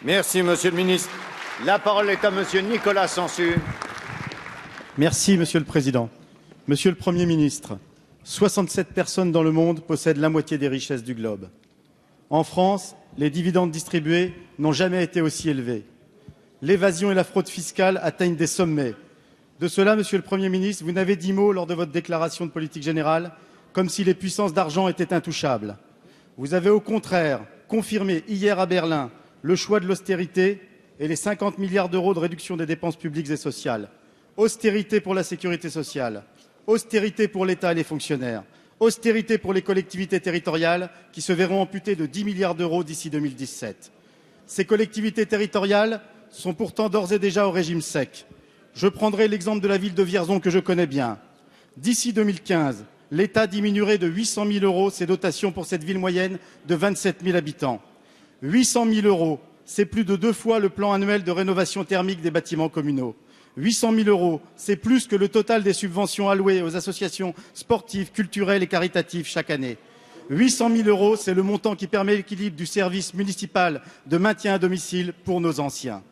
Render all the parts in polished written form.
Merci, Monsieur le ministre. La parole est à Monsieur Nicolas Sansu. Merci, Monsieur le Président. Monsieur le Premier ministre, 67 personnes dans le monde possèdent la moitié des richesses du globe. En France, les dividendes distribués n'ont jamais été aussi élevés. L'évasion et la fraude fiscale atteignent des sommets. De cela, Monsieur le Premier ministre, vous n'avez dit mot lors de votre déclaration de politique générale, comme si les puissances d'argent étaient intouchables. Vous avez au contraire confirmé hier à Berlin le choix de l'austérité et les 50 milliards d'euros de réduction des dépenses publiques et sociales. Austérité pour la sécurité sociale, austérité pour l'État et les fonctionnaires, austérité pour les collectivités territoriales qui se verront amputées de 10 milliards d'euros d'ici 2017. Ces collectivités territoriales sont pourtant d'ores et déjà au régime sec. Je prendrai l'exemple de la ville de Vierzon que je connais bien. D'ici 2015, l'État diminuerait de 800 000 euros ses dotations pour cette ville moyenne de 27 000 habitants. 800 000 euros, c'est plus de 2 fois le plan annuel de rénovation thermique des bâtiments communaux. 800 000 euros, c'est plus que le total des subventions allouées aux associations sportives, culturelles et caritatives chaque année. 800 000 euros, c'est le montant qui permet l'équilibre du service municipal de maintien à domicile pour nos anciens.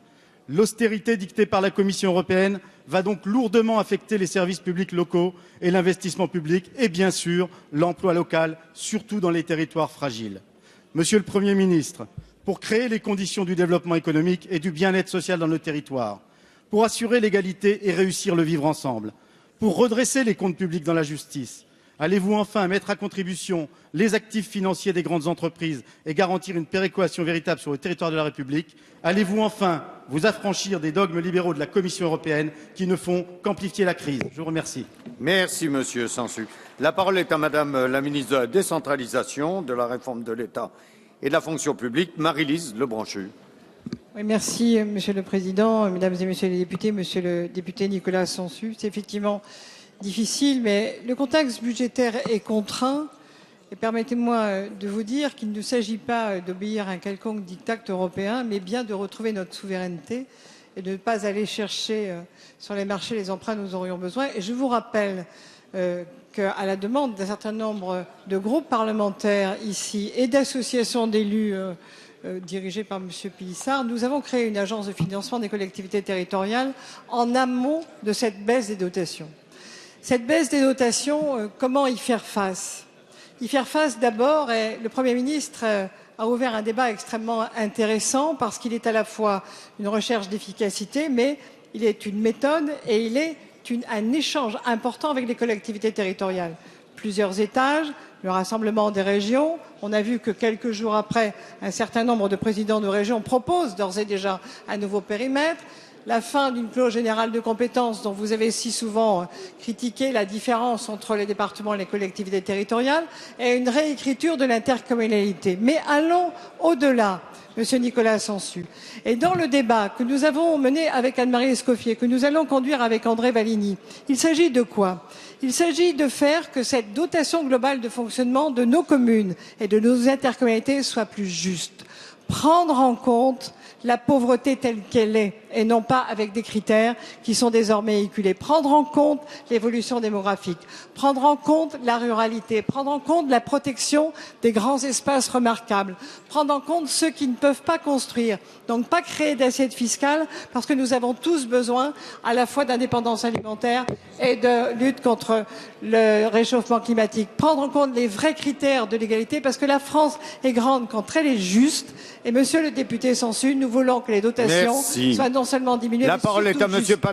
L'austérité dictée par la Commission européenne va donc lourdement affecter les services publics locaux et l'investissement public et bien sûr l'emploi local, surtout dans les territoires fragiles. Monsieur le Premier ministre, pour créer les conditions du développement économique et du bien-être social dans nos territoires, pour assurer l'égalité et réussir le vivre ensemble, pour redresser les comptes publics dans la justice, allez-vous enfin mettre à contribution les actifs financiers des grandes entreprises et garantir une péréquation véritable sur le territoire de la République? Allez-vous enfin vous affranchir des dogmes libéraux de la Commission européenne qui ne font qu'amplifier la crise? Je vous remercie. Merci, Monsieur Sansu. La parole est à Madame la ministre de la décentralisation, de la réforme de l'État et de la fonction publique, Maryse Lebranchu. Oui, merci, Monsieur le Président, Mesdames et Messieurs les députés, Monsieur le député Nicolas Sansu. C'est effectivement difficile, mais le contexte budgétaire est contraint. Et permettez-moi de vous dire qu'il ne s'agit pas d'obéir à un quelconque diktat européen, mais bien de retrouver notre souveraineté et de ne pas aller chercher sur les marchés les emprunts dont nous aurions besoin. Et je vous rappelle qu'à la demande d'un certain nombre de groupes parlementaires ici et d'associations d'élus dirigées par M. Pélissard, nous avons créé une agence de financement des collectivités territoriales en amont de cette baisse des dotations. Cette baisse des dotations, comment y faire face? Y faire face d'abord, et le Premier ministre a ouvert un débat extrêmement intéressant parce qu'il est à la fois une recherche d'efficacité, mais il est une méthode et il est un échange important avec les collectivités territoriales. Plusieurs étages, le rassemblement des régions. On a vu que quelques jours après, un certain nombre de présidents de régions proposent d'ores et déjà un nouveau périmètre. La fin d'une clause générale de compétences dont vous avez si souvent critiqué la différence entre les départements et les collectivités territoriales et une réécriture de l'intercommunalité. Mais allons au-delà, Monsieur Nicolas Sansu. Et dans le débat que nous avons mené avec Anne-Marie Escoffier, que nous allons conduire avec André Valigny, il s'agit de quoi? Il s'agit de faire que cette dotation globale de fonctionnement de nos communes et de nos intercommunalités soit plus juste. Prendre en compte la pauvreté telle qu'elle est et non pas avec des critères qui sont désormais véhiculés. Prendre en compte l'évolution démographique, prendre en compte la ruralité, prendre en compte la protection des grands espaces remarquables, prendre en compte ceux qui ne peuvent pas construire. Donc pas créer d'assiette fiscale parce que nous avons tous besoin à la fois d'indépendance alimentaire et de lutte contre le réchauffement climatique. Prendre en compte les vrais critères de l'égalité parce que la France est grande quand elle est juste. Et Monsieur le député Sansu, nous voulons que les dotations soient non seulement diminuées, La mais parole surtout est à Monsieur justes.